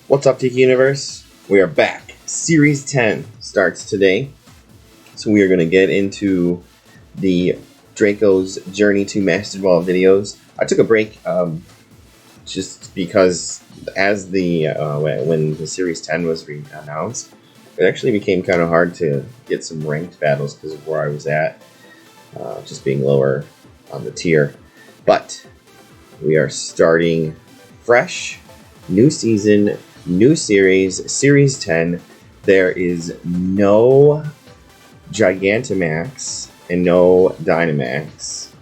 What's up, Tiki Universe? We are back. Series 10 starts today. So we are going to get into the Draco's Journey to Master Ball videos. I took a break just because as the when the Series 10 was announced, it actually became kind of hard to get some ranked battles because of where I was at, just being lower on the tier. But we are starting fresh, new season, new series, Series 10. There is no Gigantamax and no Dynamax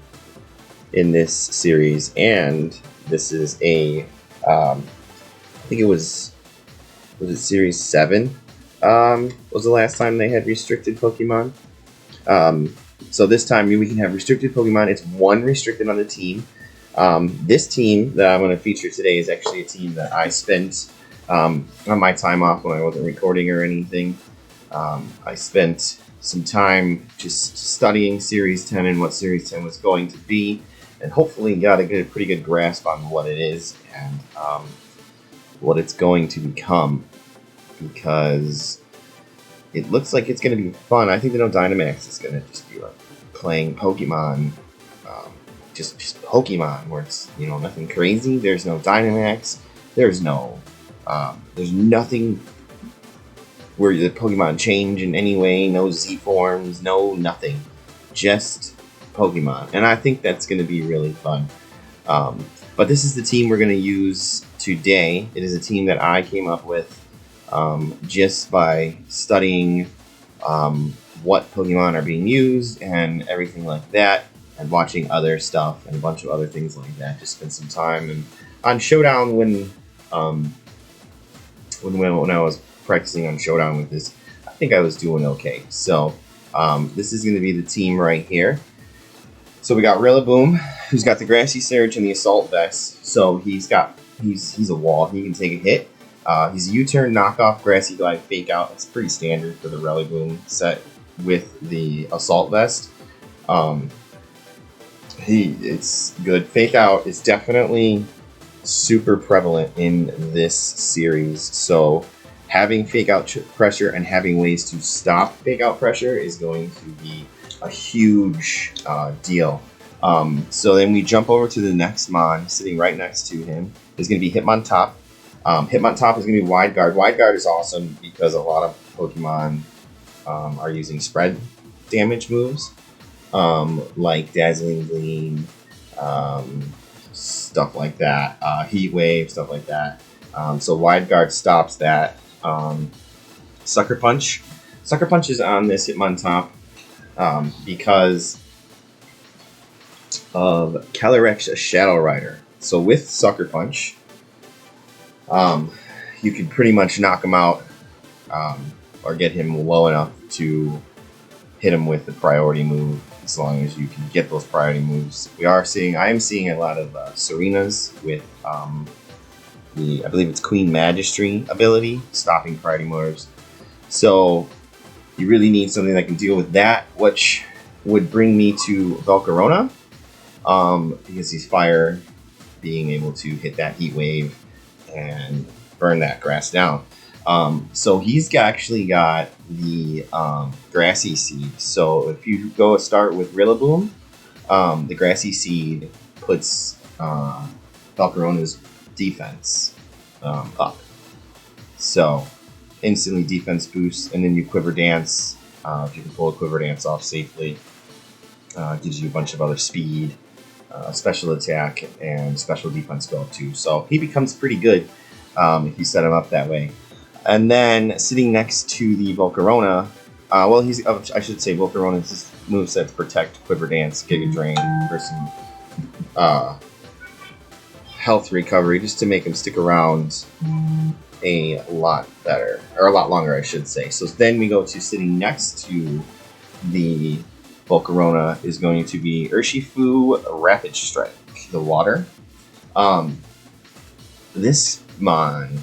in this series, and this is a, I think it was it Series 7? Was the last time they had restricted Pokemon. So this time we can have restricted Pokemon. It's one restricted on the team. This team that I'm going to feature today is actually a team that I spent on my time off when I wasn't recording or anything. I spent some time just studying Series 10 and what Series 10 was going to be, and hopefully got a pretty good grasp on what it is and what it's going to become, because it looks like it's going to be fun. I think the No Dynamax is going to just be like playing Pokemon, just Pokemon, where it's, you know, nothing crazy. There's no Dynamax. There's nothing where the Pokemon change in any way. No Z forms. No nothing. Just Pokemon, and I think that's going to be really fun. But this is the team we're going to use today. It is a team that I came up with just by studying what Pokemon are being used and everything like that, and watching other stuff and a bunch of other things like that. Just spend some time and on Showdown when I was practicing on Showdown with this, I think I was doing okay. So this is going to be the team right here. So we got Rillaboom, who's got the Grassy Surge and the Assault Vest. So he's a wall. He can take a hit. He's a U-turn, knockoff, Grassy Glide, Fake Out. It's pretty standard for the Rillaboom set with the Assault Vest. It's good. Fake Out is definitely super prevalent in this series. So having Fake Out pressure and having ways to stop Fake Out pressure is going to be a huge deal. So then we jump over to the next Mon. Sitting right next to him is going to be Hitmontop. Hitmontop is going to be Wide Guard. Wide Guard is awesome because a lot of Pokemon are using spread damage moves, like Dazzling Gleam, stuff like that, Heat Wave, stuff like that. So Wide Guard stops that. Sucker Punch. Sucker Punch is on this Hitmontop because of Calyrex Shadow Rider. So with Sucker Punch, you can pretty much knock him out, or get him low enough to hit him with the priority move, as long as you can get those priority moves. I am seeing a lot of Serenas with I believe it's Queen Magistry ability, stopping priority moves. So you really need something that can deal with that, which would bring me to Velcarona, because he's fire, being able to hit that Heat Wave and burn that grass down. So he's actually got the Grassy Seed. So if you go start with Rillaboom, the Grassy Seed puts Velcarona's defense up. So instantly defense boost, and then you Quiver Dance. If you can pull a Quiver Dance off safely, gives you a bunch of other speed, special attack, and special defense go up too. So he becomes pretty good if you set him up that way. And then sitting next to the Velcarona, I should say Velcarona's movesets Protect, Quiver Dance, Giga Drain for some health recovery, just to make him stick around a lot better, or a lot longer, I should say. So then we go to sitting next to the Velcarona is going to be Urshifu Rapid Strike, the water. This Mon,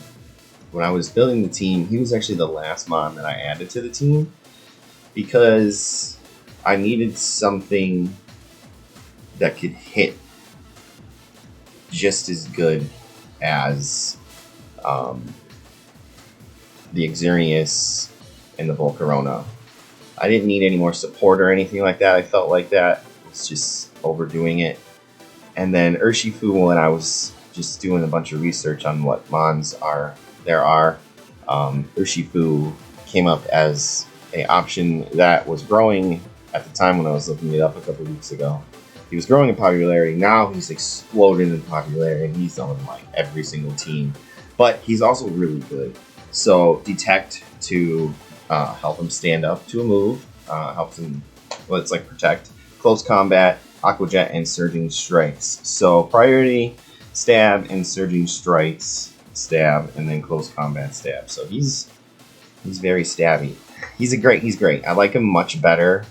when I was building the team, he was actually the last Mon that I added to the team, because I needed something that could hit just as good as the Xerneas and the Velcarona. I didn't need any more support or anything like that. I felt like that was just overdoing it. And then Urshifu, when I was just doing a bunch of research on what mons there are, Urshifu came up as an option that was growing at the time when I was looking it up a couple weeks ago. He was growing in popularity. Now he's exploded in popularity, and he's on like every single team. But he's also really good. So Detect to help him stand up to a move, helps him. Well, it's like Protect, Close Combat, Aqua Jet, and Surging Strikes. So Priority, Stab, and Surging Strikes, Stab, and then Close Combat, Stab. So he's very stabby. He's great. I like him much better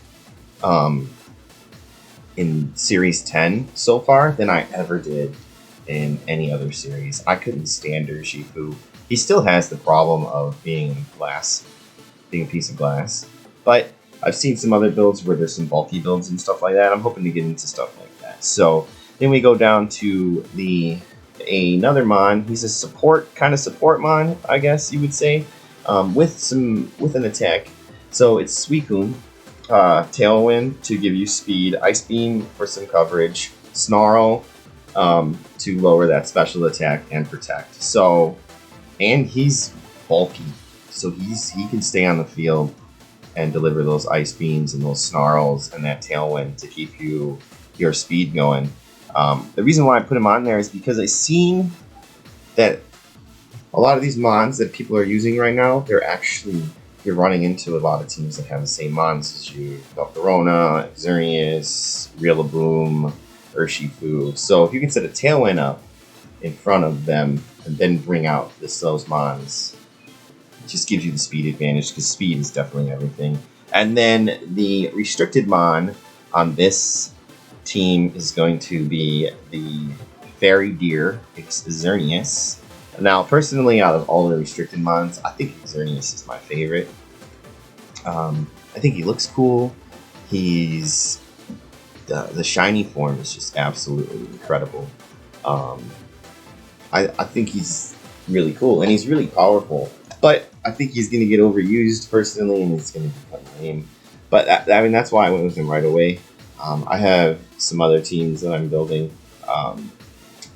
in Series 10 so far than I ever did in any other series. I couldn't stand Urshifu. He still has the problem of being glass, being a piece of glass. But I've seen some other builds where there's some bulky builds and stuff like that. I'm hoping to get into stuff like that. So then we go down to another mon. He's a kind of support mon, I guess you would say, with an attack. So it's Suicune, Tailwind to give you speed, Ice Beam for some coverage, Snarl to lower that special attack and protect. So, and he's bulky, so he can stay on the field and deliver those Ice Beams and those Snarls and that Tailwind to keep your speed going. The reason why I put him on there is because I've seen that a lot of these mons that people are using right now, you're running into a lot of teams that have the same mons as you. Velcarona, Xerneas, Rillaboom, Urshifu. So if you can set a Tailwind up in front of them and then bring out those mons, it just gives you the speed advantage, because speed is definitely everything. And then the restricted mon on this team is going to be the Fairy Deer, Xerneas. Now, personally, out of all the restricted mons, I think Xerneas is my favorite. I think he looks cool. The shiny form is just absolutely incredible. I think he's really cool, and he's really powerful. But I think he's going to get overused personally, and he's going to become lame. But that's why I went with him right away. I have some other teams that I'm building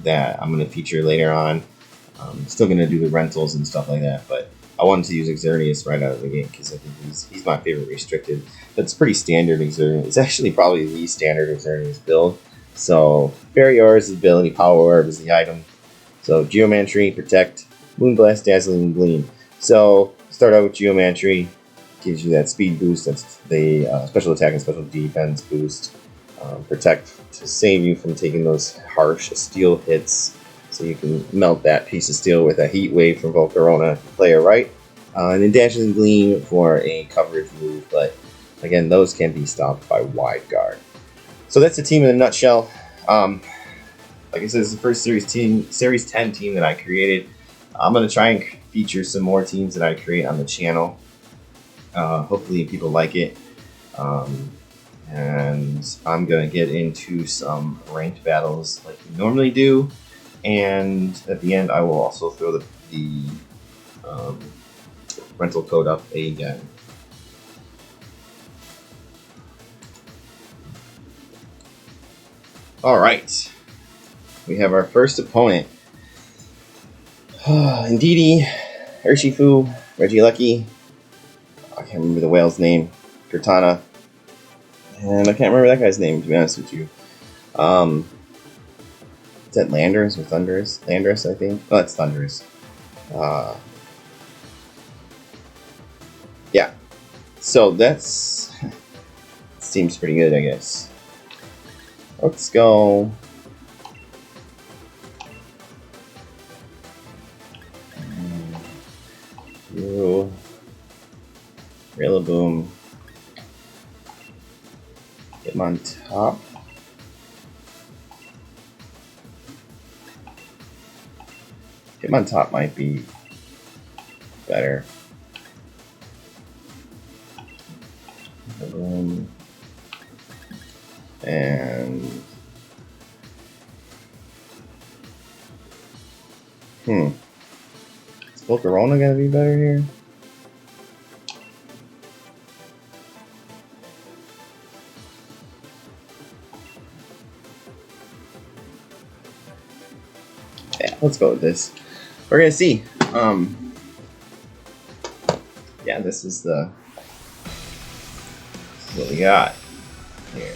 that I'm going to feature later on. Still going to do the rentals and stuff like that, but I wanted to use Xerneas right out of the game because I think he's my favorite restricted. That's pretty standard Xerneas. It's actually probably the standard Xerneas build. So Fairy Aura's ability, Power Orb is the item. So Geomancy, Protect, Moonblast, Dazzling Gleam. So start out with Geomancy, gives you that speed boost. That's the special attack and special defense boost. Protect to save you from taking those harsh steel hits. So you can melt that piece of steel with a Heat Wave from Velcarona if you play it right. And then Dazzling Gleam for a coverage move, but again, those can be stopped by Wide Guard. So that's the team in a nutshell. Like I said, this is the first Series 10 team that I created. I'm going to try and feature some more teams that I create on the channel. Hopefully people like it. And I'm going to get into some ranked battles like we normally do. And at the end, I will also throw the rental code up again. All right, we have our first opponent. Indeedee, Urshifu, Regieleki. I can't remember the whale's name. Cortana, and I can't remember that guy's name, to be honest with you. Is that Landorus or Thundurus? Landorus, I think. Oh, it's Thundurus. Yeah. So that's seems pretty good, I guess. Let's go. Rillaboom. Hitmontop. Hitmontop might be better. And is Velcarona gonna be better here? Yeah, let's go with this. We're gonna see. Yeah, this is what we got here.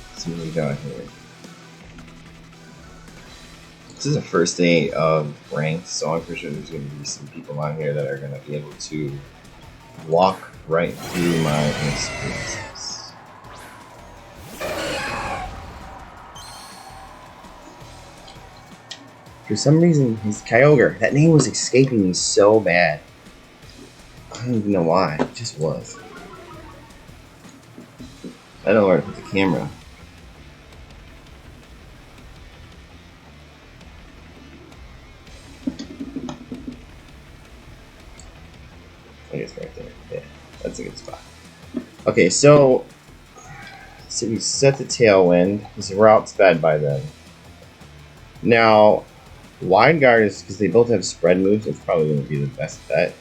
Let's see what we got here. This is the first day of ranked, so I'm pretty sure there's going to be some people on here that are going to be able to walk right through my experiences. For some reason, his Kyogre, that name was escaping me so bad. I don't even know why, it just was. I don't know where to put the camera. I guess right there. Yeah, that's a good spot. Okay, so we set the Tailwind. His route's bad by then. Now, Wide Guard is because they both have spread moves. It's probably going to be the best bet.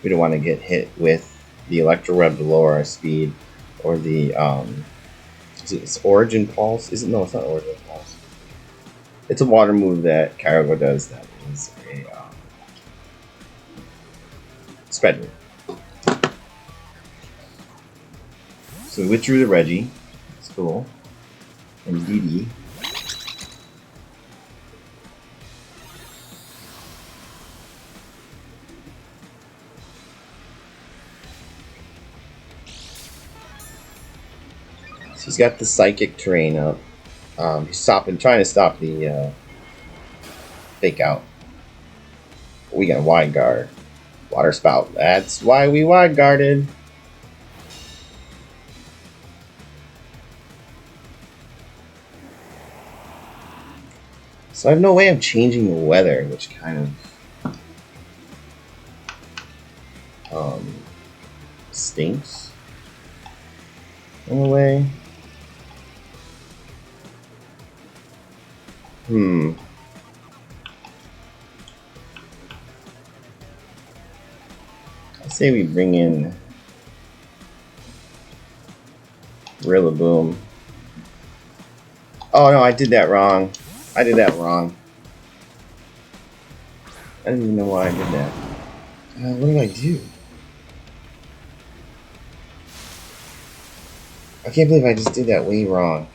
We don't want to get hit with the Electro Web to lower our speed, or the it's Origin Pulse. Is it? No, it's not Origin Pulse. It's a water move that Kyogre does. That is a spread move. So we withdrew the Reggie. That's cool. And DD. So he's got the Psychic Terrain up. He's trying to stop the Fake Out. We got a Wide Guard. Water Spout. That's why we Wide Guarded. So I have no way of changing the weather, which kind of stinks in a way. I say we bring in Rillaboom. Oh no, I did that wrong. I did that wrong. I don't even know why I did that. What do I do? I can't believe I just did that way wrong.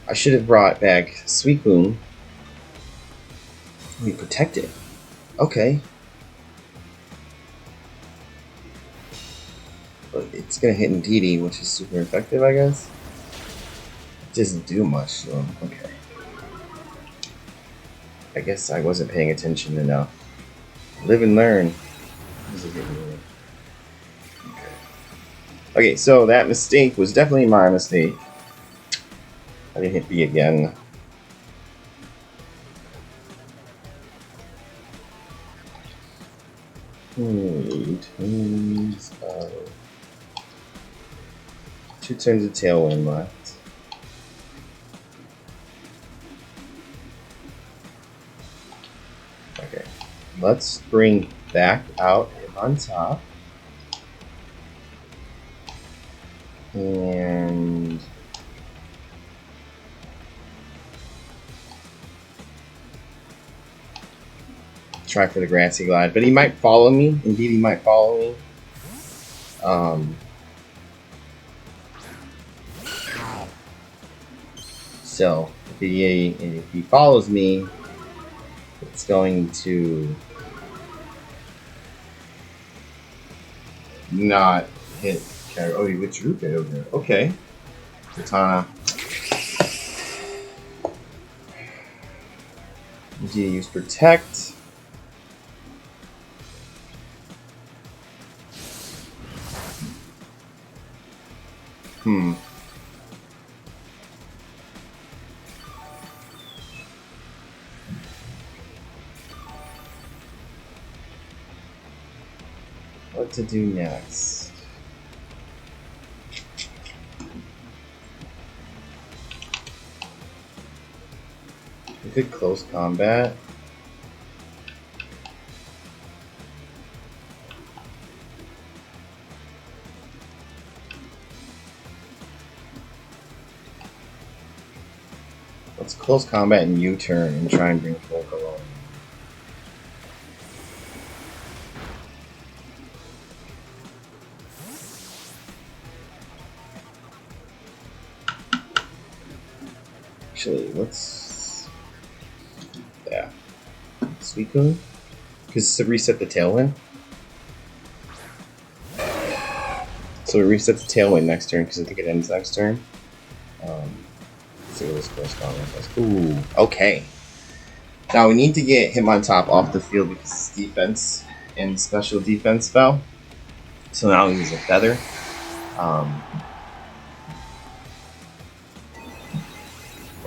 I should have brought back Suicune. We protect it. Okay. But it's gonna hit Indeedee, which is super effective, I guess. It doesn't do much, so okay. I guess I wasn't paying attention enough. Live and learn. Okay, so that mistake was definitely my mistake. I didn't hit B again. Two turns of Tailwind left. Okay, let's bring back out Hitmontop. And try for the Grassy Glide, but he might follow me. Indeed, he might follow me. So if he follows me, it's going to not hit. Oh, he withdrew Kyogre. Okay. Katana. Need to use Protect. What to do next? We could close combat. Let's close combat and U-turn and try and bring Velcarona. Actually, let's... Yeah. Suicune? Because to reset the Tailwind. So we reset the Tailwind next turn because I think it ends next turn. Let's see what this correspondence is. Ooh, okay. Now we need to get Hitmontop off the field because his defense and special defense fell. So now he's a feather.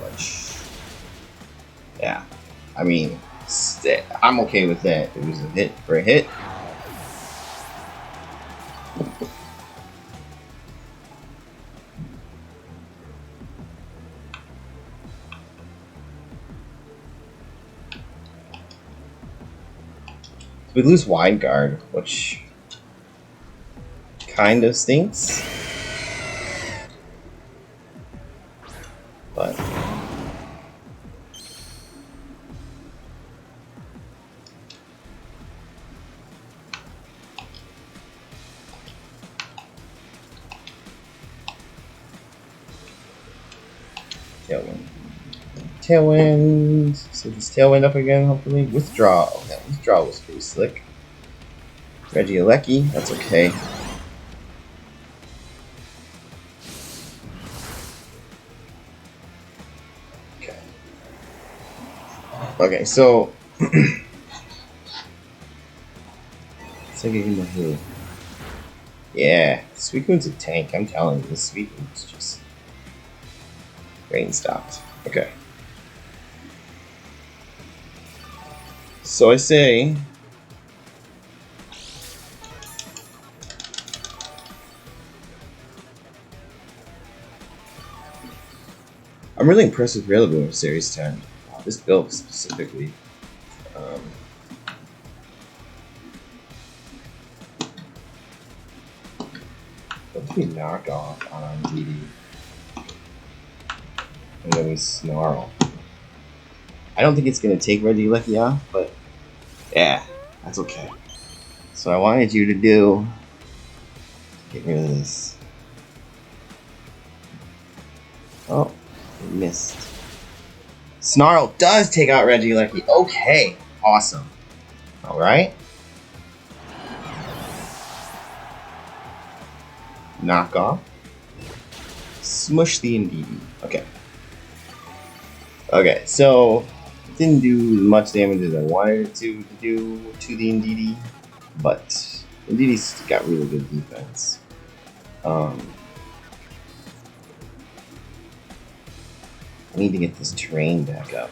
Which, yeah, I mean, I'm okay with that. It was a hit for a hit. We lose Wide Guard, which kind of stinks. But Tailwind. Tailwind. So this Tailwind up again, hopefully. Withdraw. Okay, Withdraw was pretty slick. Regieleki, that's okay. Okay. Okay, so Second who? Yeah, Suicune's a tank, I'm telling you, this Suicune's just rain stopped. Okay. So I say I'm really impressed with Rillaboom in Series 10. This build specifically. What do we knock off on DD? And then we Snarl. I don't think it's going to take Regieleki off, but yeah, that's okay. So I wanted you to do... Get rid of this. Oh, we missed. Snarl does take out Regieleki. Okay, awesome. Alright. Knock off. Smush the Indeedee. Okay. Okay, so it didn't do much damage as I wanted it to do to the Indeedee, but Indeedee's got really good defense. I need to get this terrain back up.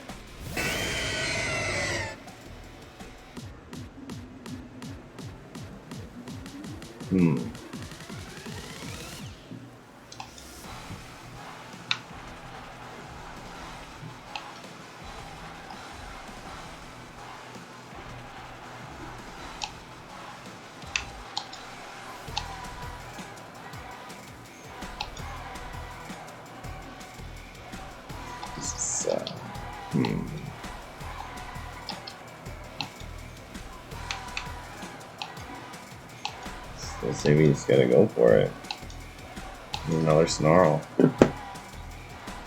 Let's say we just gotta go for it. Another Snarl.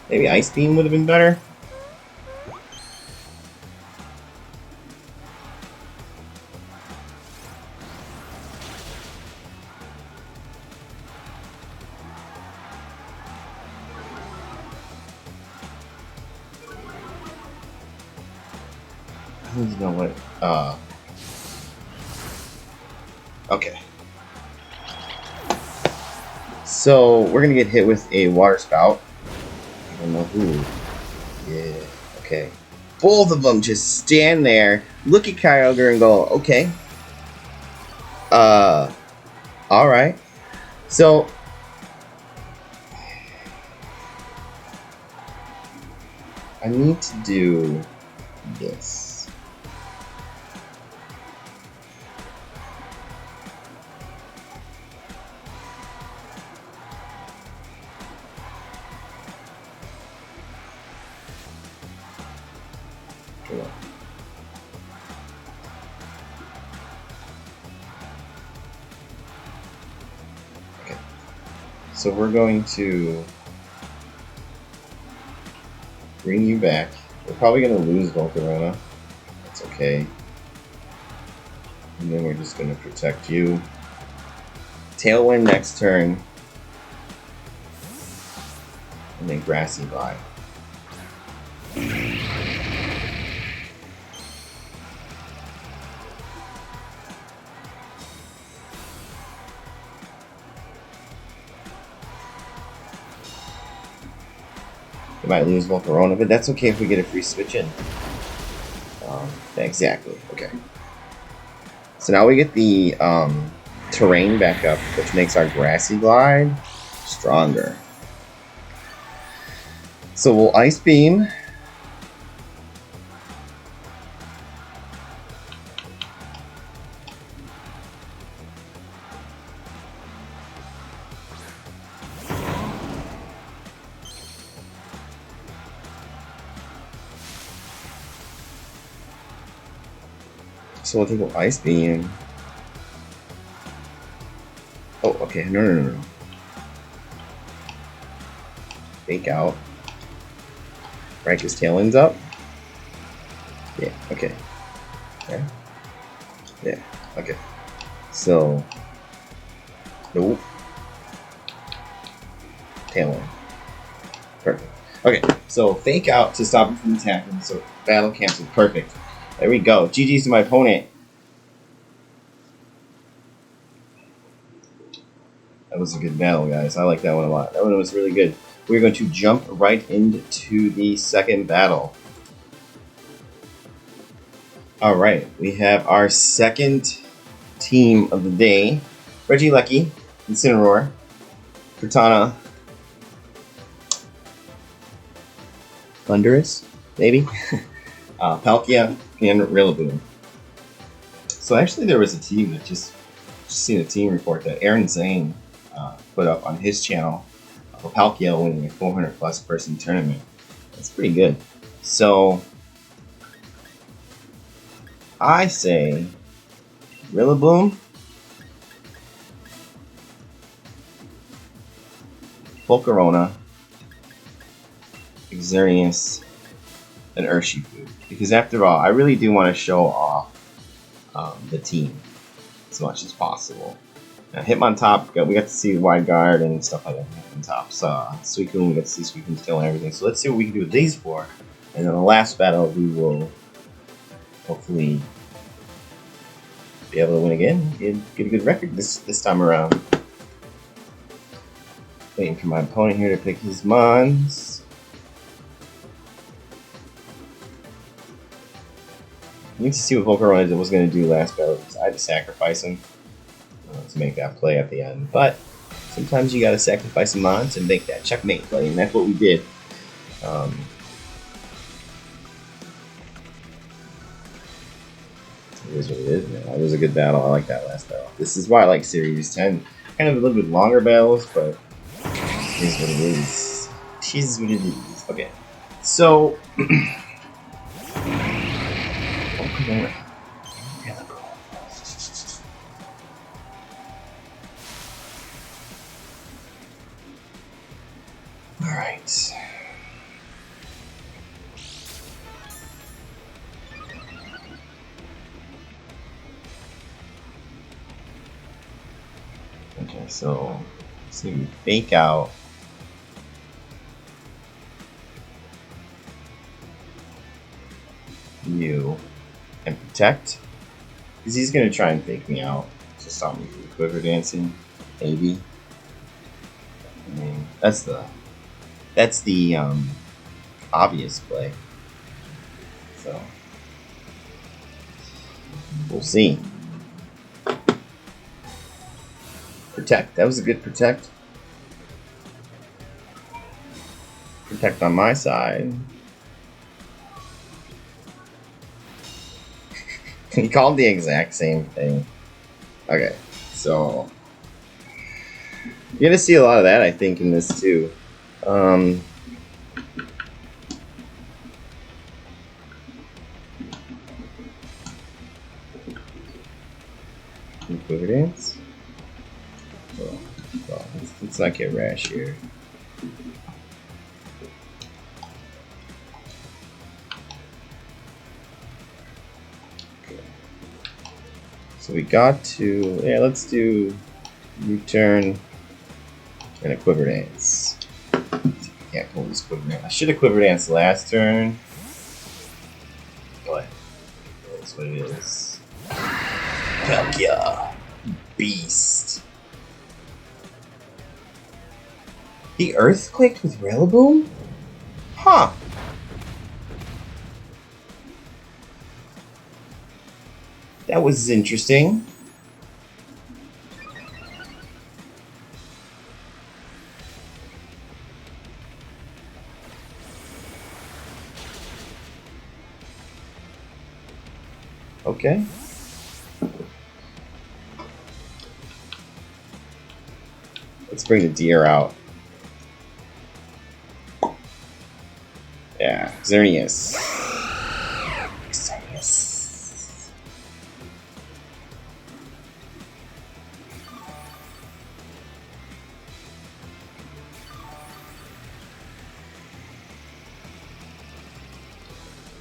Maybe Ice Beam would have been better. I don't know what. Okay. So we're gonna get hit with a Water Spout. I don't know who. Yeah. Okay. Both of them just stand there, look at Kyogre, and go, "Okay." All right. So. I need to do this. Come on. Okay. So we're going to bring you back. We're probably going to lose Velcarona. That's okay. And then we're just going to protect you. Tailwind next turn. And then Grassy Glide. We might lose Velcarona, but that's okay if we get a free switch in. Exactly. Okay. So now we get the terrain back up, which makes our Grassy Glide stronger. So we'll Ice Beam. So we'll take an Ice Beam. Oh, okay. No. Fake out. Rank his tailwinds up. Yeah, okay. Okay. Yeah, okay. So. Nope. Tailwind. Perfect. Okay, so fake out to stop him from attacking. So battle cancel. Perfect. There we go. GG's to my opponent. That was a good battle, guys. I like that one a lot. That one was really good. We're going to jump right into the second battle. Alright, we have our second team of the day. Regieleki, Incineroar, Cortana, Thundurus, maybe? Palkia, and Rillaboom. So actually there was a team that just seen a team report that Aaron Zane put up on his channel of Palkia winning a 400 plus person tournament. That's pretty good. So I say Rillaboom, Velcarona, Xerneas, and Urshifu. Because after all, I really do want to show off the team as much as possible. Now, Hitmontop, we got to see Wide Guard and stuff like that. Hitmontop's Suicune, we got to see Suicune's tail and everything. So let's see what we can do with these four. And in the last battle, we will hopefully be able to win again. Get a good record this time around. Waiting for my opponent here to pick his mons. I need to see what Velcarona was going to do last battle because I had to sacrifice him to make that play at the end. But sometimes you got to sacrifice some mons and make that checkmate play, and that's what we did. It is what it is, man. That was a good battle. I like that last battle. This is why I like Series 10. Kind of a little bit longer battles, but it is what it is. It is what it is. Okay. So. Oh, come on. Alright. Okay, so let's see, we fake out. You and protect. Because he's gonna try and fake me out to stop me from quiver dancing, maybe. I mean, that's the obvious play. So we'll see. Protect. That was a good protect. Protect on my side. He called the exact same thing. Okay, so you're gonna see a lot of that, I think, in this too. not get rash here. Okay. So we got to, yeah, let's do U-turn and a Quiver Dance. Can't hold this Quiver Dance. I should have Quiver Dance last turn, but that's what it is. Heck yeah, beast. He Earthquaked with Rillaboom? Huh. That was interesting. Okay. Let's bring the deer out. Yeah, Xerneas. Xerneas.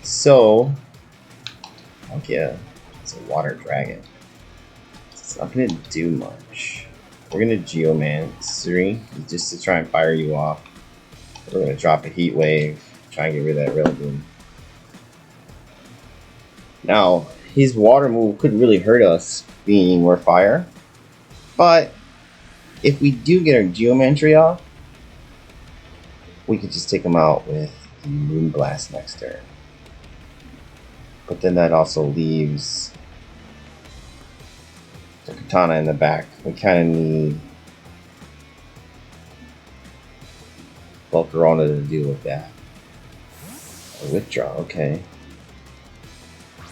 So, yeah, it's a water dragon. It's not gonna do much. We're gonna Geomancy just to try and fire you off. We're gonna drop a Heat Wave, try and get rid of that Rillaboom. Now, his water move could really hurt us, being more fire. But if we do get our Geomancy off, we could just take him out with Moonblast next turn. But then that also leaves the Katana in the back. We kind of need Velcarona to deal with that. A withdraw, okay.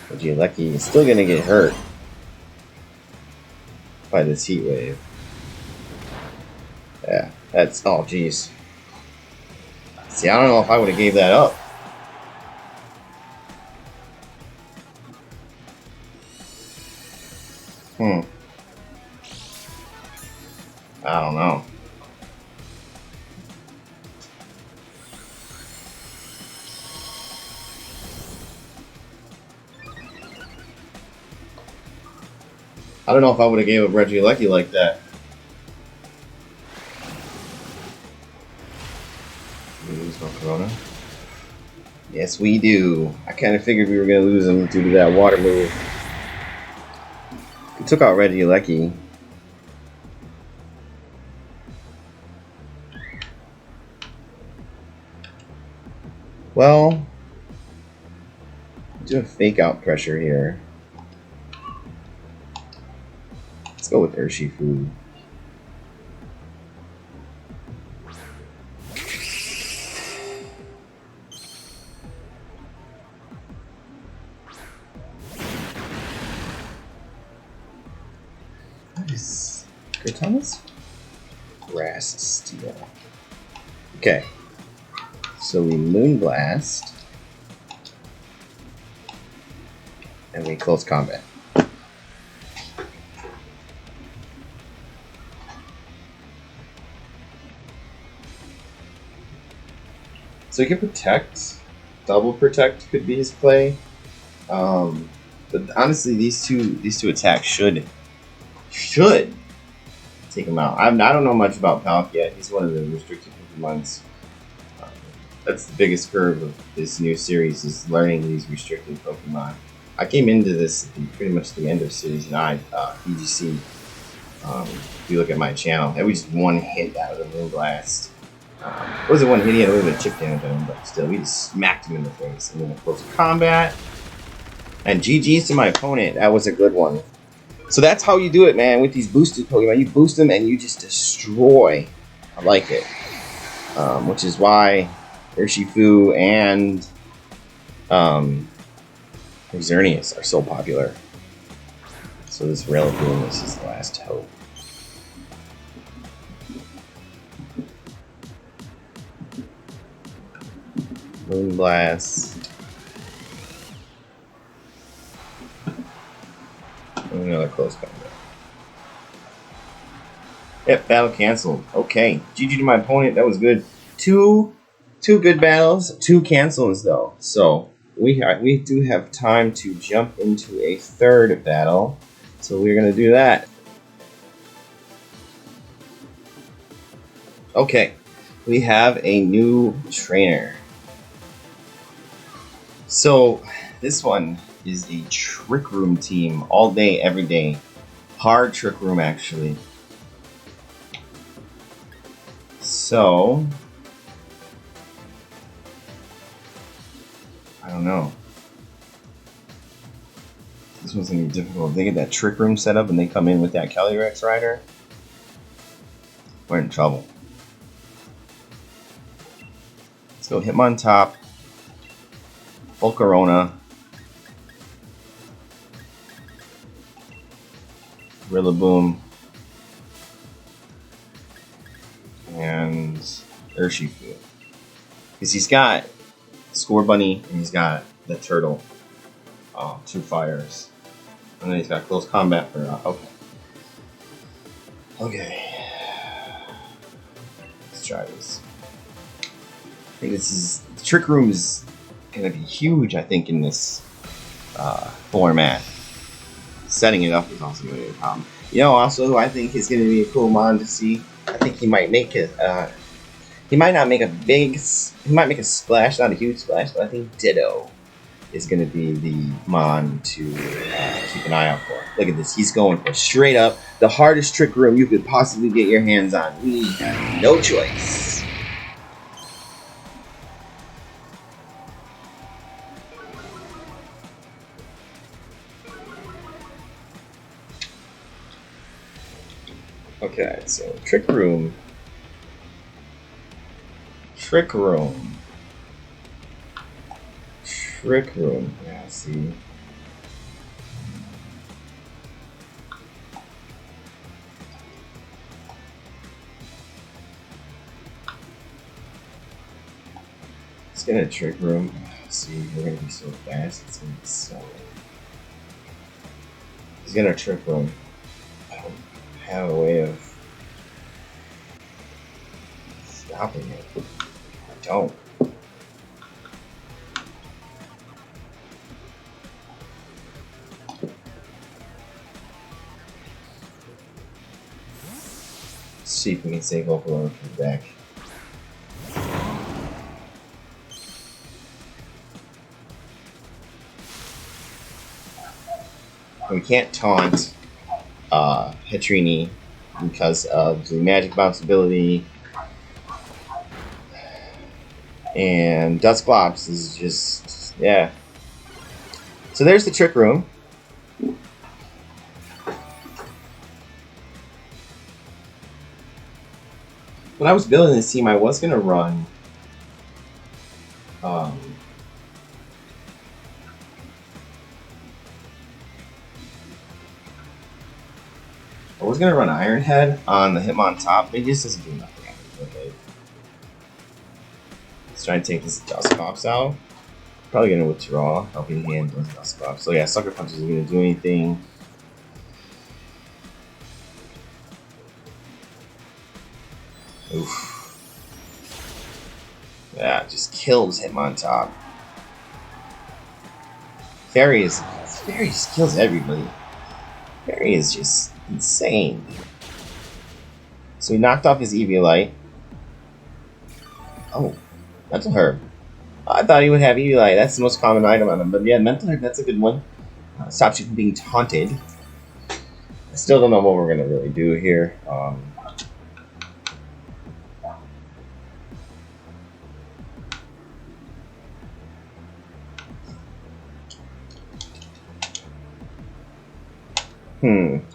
Regieleki is still gonna get hurt by this Heat Wave. Yeah, that's, oh jeez. See, I don't know if I would have gave that up. I don't know. I don't know if I would have gave up Regieleki like that. We lose Velcarona? Yes, we do. I kind of figured we were going to lose him due to that water move. We took out Regieleki. Well, do a fake out pressure here. Let's go with Urshifu. What is Katana's? Grass Steel. Okay. So we Moonblast. And we close combat. So you can protect. Double protect could be his play. But honestly, these two attacks should take him out. I don't know much about Palk yet. He's one of the restricted Pokemons. That's the biggest curve of this new series, is learning these restricted Pokemon. I came into this pretty much the end of Series 9, VGC. If you look at my channel, it was just one hit out of the Moonblast. It wasn't one hit, he had a little bit of chip damage on him, but still, we just smacked him in the face. And then close combat. And GG's to my opponent. That was a good one. So that's how you do it, man, with these boosted Pokemon. You boost them and you just destroy. I like it. Which is why Urshifu and Xerneas are so popular. So this Rillaboom is his last hope. Moonblast. And another close combat. Yep, battle canceled. Okay, GG to my opponent. That was good. Two good battles, 2 cancels though. So we do have time to jump into a third battle. So we're gonna do that. Okay, we have a new trainer. So this one is a Trick Room team, all day, every day. Hard Trick Room, actually. So I don't know. This one's gonna be difficult. If they get that Trick Room set up and they come in with that Calyrex Rider, we're in trouble. Let's go Hitmontop, Velcarona, Rillaboom, and Urshifu. Because he's got Score Bunny and he's got the Turtle. 2 fires. And then he's got Close Combat for... Okay. Let's try this. I think this is... The Trick Room is going to be huge, I think, in this format. Setting it up is also going to be a problem. You know, also, I think it's going to be a cool mon to see. I think he might make it... he might not make a big... He might make a splash, not a huge splash, but I think Ditto is going to be the mon to keep an eye out for. Look at this. He's going for straight up the hardest Trick Room you could possibly get your hands on. We have no choice. Okay, so Trick Room. Trick Room. Trick Room. Yeah, see. Let's get a Trick Room. See, we're gonna be so fast. It's gonna be so. Let's get a Trick Room. I don't have a way of stopping it. I don't. See if we can save Velcarona from the back. We can't taunt Hitrini because of the Magic Bounce ability. And Dusclops is just, yeah. So there's the Trick Room. When I was building this team, I was going to run I was going to run Iron Head on the Hitmontop, but it just doesn't do nothing. Okay. Let's try and take this Dusclops out. Probably going to withdraw, helping hand with Dusclops. So yeah, Sucker Punch isn't going to do anything. Oof. Yeah, just kills Hitmontop. Fairy just kills everybody. Fairy is just insane. So he knocked off his Eviolite. Oh, Mental Herb. I thought he would have Eviolite. That's the most common item on him. But yeah, Mental Herb, that's a good one. Stops you from being taunted. I still don't know what we're going to really do here.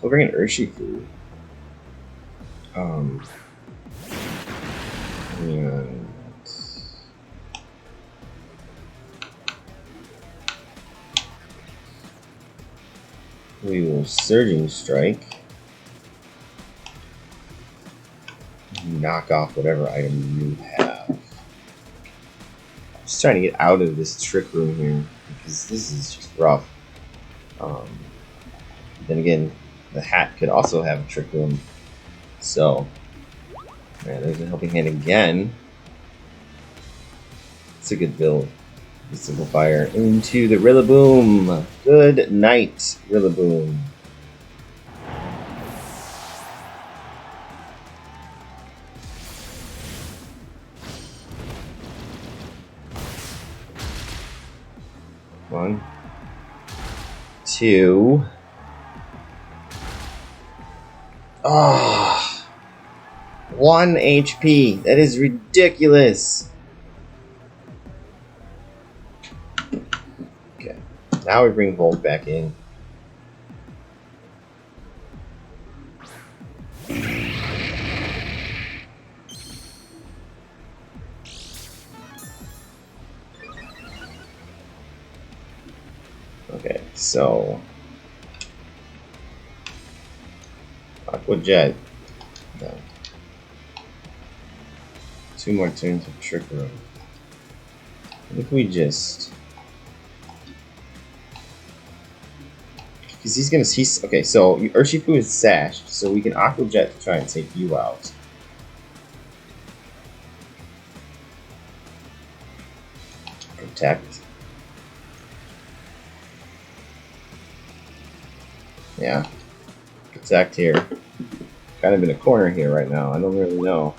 We'll bring an Urshifu. And we will Surging Strike. Knock off whatever item you have. I'm just trying to get out of this Trick Room here because this is just rough. Then again, the hat could also have a Trick Room So, yeah, there's a helping hand again. It's a good build. Simple fire into the Rillaboom. Good night, Rillaboom. One, two. Ah, 1 HP. That is ridiculous. Okay, now we bring Volt back in. Okay, so Aqua Jet. No. 2 more turns of Trick Room. What if we just... Because he's okay, so Urshifu is sashed, so we can Aqua Jet to try and take you out. Protect. Yeah. Protect here. Kind of in a corner here right now. I don't really know.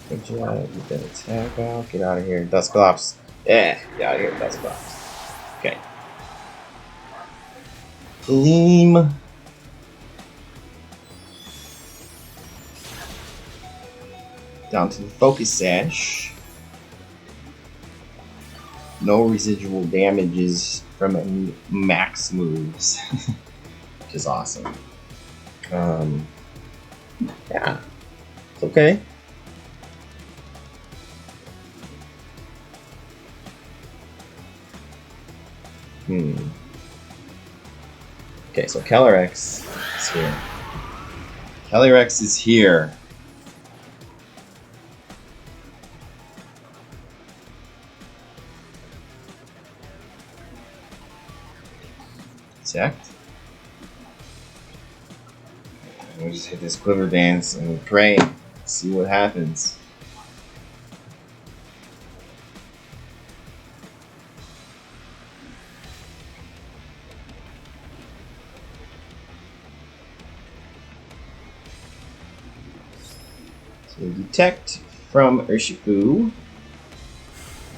Good job. Get that attack out. Get out of here. Dusclops. Yeah. Get out of here, Dusclops. Okay. Gleam. Down to the Focus Sash. No residual damages from any max moves, which is awesome. Yeah, it's okay. Okay, so Calyrex is here. Calyrex is here. Attacked. We'll just hit this Quiver Dance and pray. See what happens. So detect from Urshifu.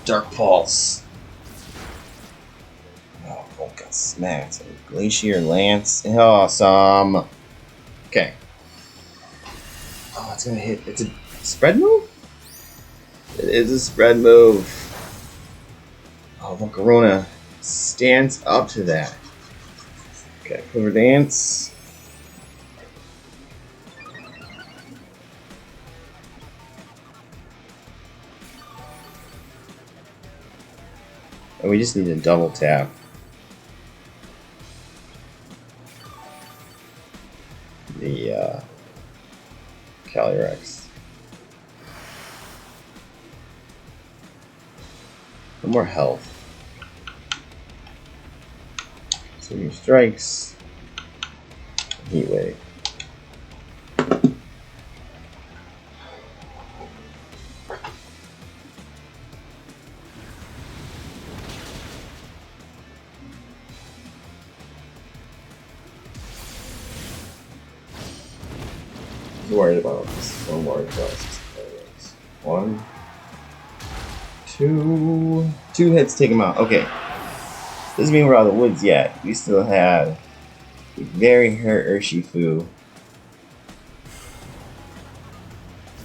Dark Pulse. Oh, Volt got smacked. Glacier Lance. Awesome. Okay. Oh, it's gonna hit. It's a spread move? It is a spread move. Oh, Velcarona stands up to that. Okay, Quiver Dance. And we just need to double tap. The Calyrex. For more health. So your strikes. Heat Wave. Worried about this. I'm worried about this. 1, 2. 2 hits take him out. Okay. Doesn't mean we're out of the woods yet. We still have a very hurt Urshifu.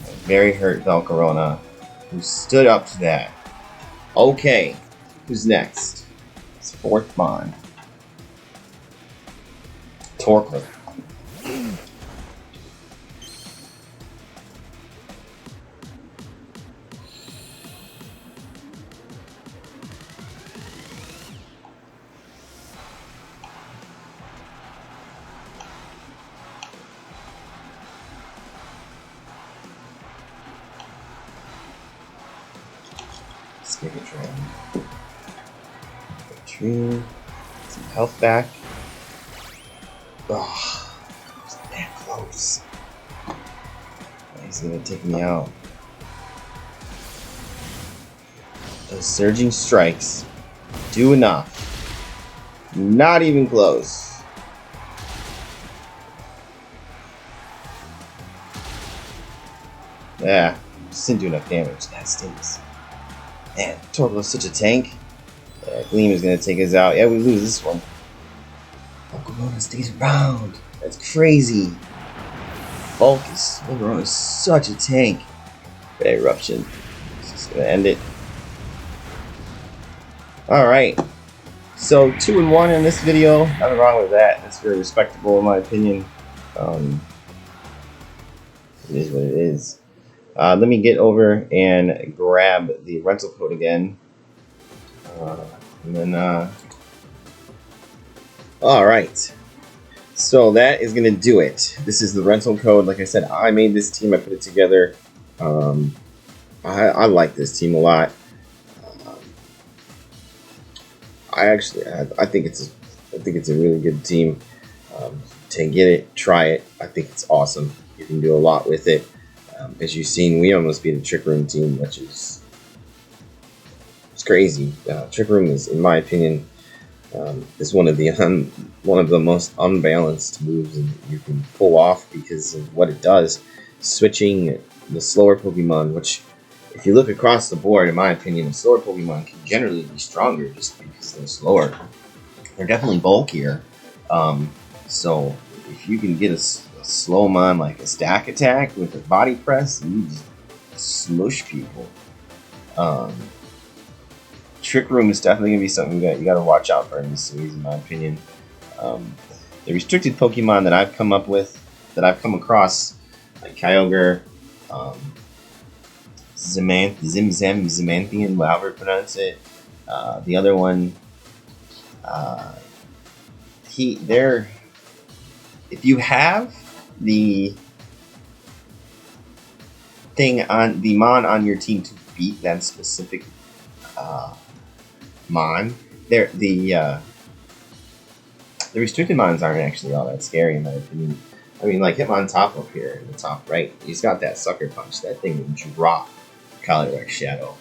A very hurt Velcarona, who stood up to that. Okay. Who's next? It's 4th Bond. Torkoal. make it try. Tree. Some health back. Oh, was that close. He's gonna take me out. Those surging strikes do enough. Not even close. Yeah, just didn't do enough damage. That stinks. Man, Torkoal is such a tank. Gleam is gonna take us out. Yeah, we lose this one. Velcarona stays around. That's crazy. Velcarona is such a tank. Bad eruption. Just gonna end it. Alright. So 2-1 in this video. Nothing wrong with that. That's very respectable in my opinion. It is what it is. Let me get over and grab the rental code again. And then alright. So that is going to do it. This is the rental code. Like I said, I made this team. I put it together. I like this team a lot. I think it's a really good team. To get it, try it. I think it's awesome. You can do a lot with it. As you've seen, we almost beat a Trick Room team, which is crazy. Trick Room is, in my opinion, is one of the most unbalanced moves you can pull off because of what it does. Switching the slower Pokemon, which, if you look across the board, in my opinion, the slower Pokemon can generally be stronger just because they're slower. They're definitely bulkier. So if you can get a slow mon like a stack attack with a body press, you just smush people. Trick Room is definitely going to be something you got to watch out for in this series, in my opinion. The restricted Pokemon that I've come across, like Kyogre, Zimanthian, however you pronounce it. The other one, if you have the thing on the mon on your team to beat that specific mon, the restricted mons aren't actually all that scary in my opinion. I mean, like Hitmontop up here in the top right, he's got that sucker punch. That thing would drop Calyrex Shadow.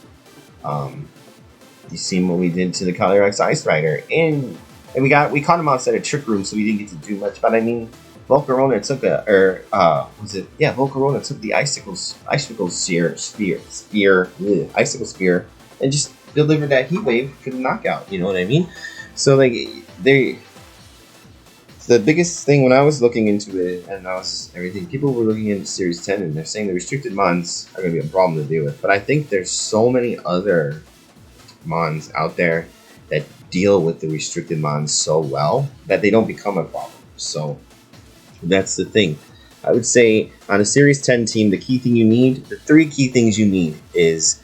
You seen what we did to the Calyrex Ice Rider, and we caught him outside of Trick Room, so we didn't get to do much. But I mean, Velcarona took Velcarona took the Icicle Spear, and just delivered that Heat Wave for the knockout. You know what I mean? So like the biggest thing when I was looking into it and people were looking into Series 10 and they're saying the restricted mons are going to be a problem to deal with. But I think there's so many other mons out there that deal with the restricted mons so well that they don't become a problem. So that's the thing. I would say on a Series 10 team, the three key things you need is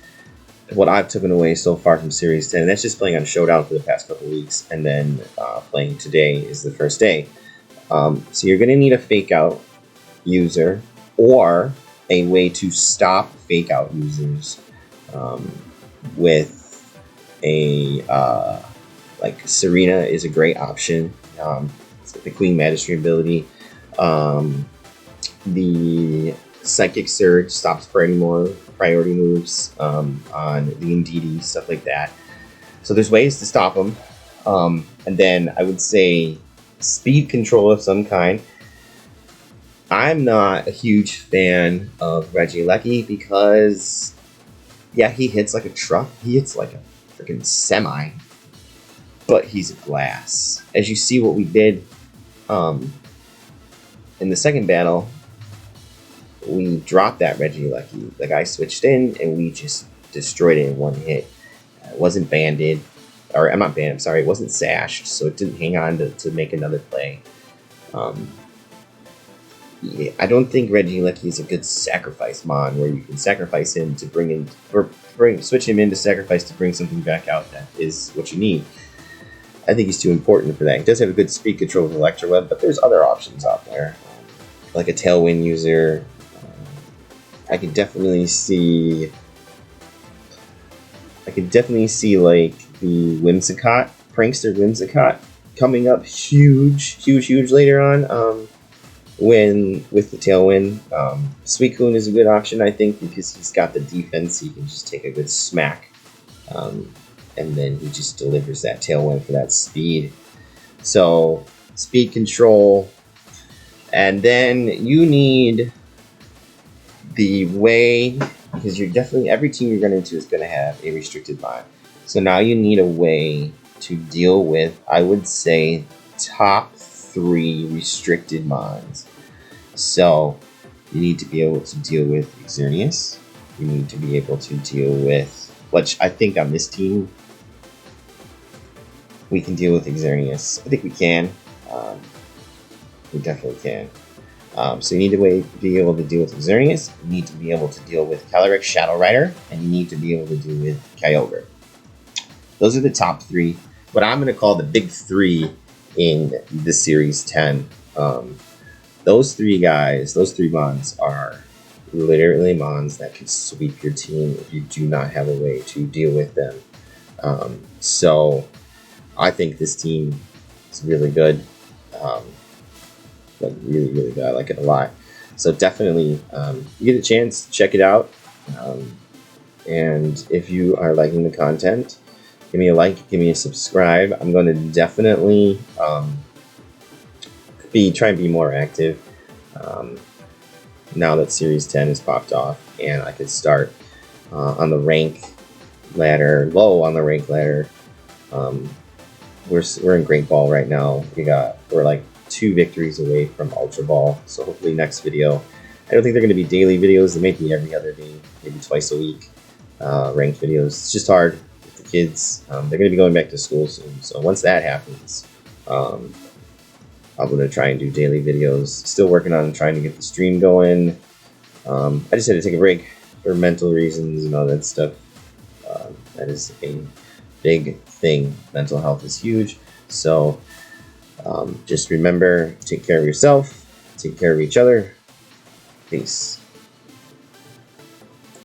what I've taken away so far from Series 10, and that's just playing on Showdown for the past couple weeks, and then playing today is the first day. So you're going to need a Fake Out user, or a way to stop Fake Out users with a, like Serena is a great option. It's got the Queen Magistry ability. The Psychic Surge stops priority moves on the Indeedee, stuff like that. So there's ways to stop them. And then I would say speed control of some kind. I'm not a huge fan of Regieleki because, yeah, he hits like a truck. He hits like a freaking semi. But he's a glass. As you see what we did in the second battle, we dropped that Regieleki. The guy switched in, and we just destroyed it in one hit. It wasn't banded, or I'm not banned. I'm sorry, it wasn't sashed, so it didn't hang on to make another play. Yeah, I don't think Regieleki is a good sacrifice mon where you can sacrifice him to switch him in to sacrifice to bring something back out that is what you need. I think he's too important for that. He does have a good speed control with Electroweb, but there's other options out there, like a Tailwind user. I can definitely see I could definitely see like the Whimsicott, Prankster Whimsicott, coming up huge later on. When with the Tailwind, Suicune is a good option, I think, because he's got the defense. He can just take a good smack, and then he just delivers that Tailwind for that speed. So speed control, and then you need the way, because you're definitely, every team you're going into is going to have a restricted bond. So now you need a way to deal with, I would say, top 3 restricted mons. So you need to be able to deal with Xerneas. You need to be able to deal with, which I think on this team we can deal with Xerneas. I think we can. We definitely can. So you need to be able to deal with Xerneas, you need to be able to deal with Calyrex Shadow Rider, and you need to be able to deal with Kyogre. Those are the top 3. What I'm going to call the big 3 in the Series 10. Those 3 guys, those 3 mons are literally mons that can sweep your team if you do not have a way to deal with them. So I think this team is really good. Like really good. I like it a lot. So definitely, you get a chance, check it out. And if you are liking the content, give me a like, give me a subscribe. I'm going to definitely try and be more active now that Series 10 has popped off, and I could start on the rank ladder, low on the rank ladder. We're in Great Ball right now. We're like 2 victories away from Ultra Ball. So hopefully next video, I don't think they're going to be daily videos. They may be every other day, maybe twice a week. Ranked videos. It's just hard with the kids. They're going to be going back to school soon. So once that happens, I'm going to try and do daily videos. Still working on trying to get the stream going. I just had to take a break for mental reasons and all that stuff. That is a big thing. Mental health is huge. So just remember, take care of yourself, take care of each other. Peace.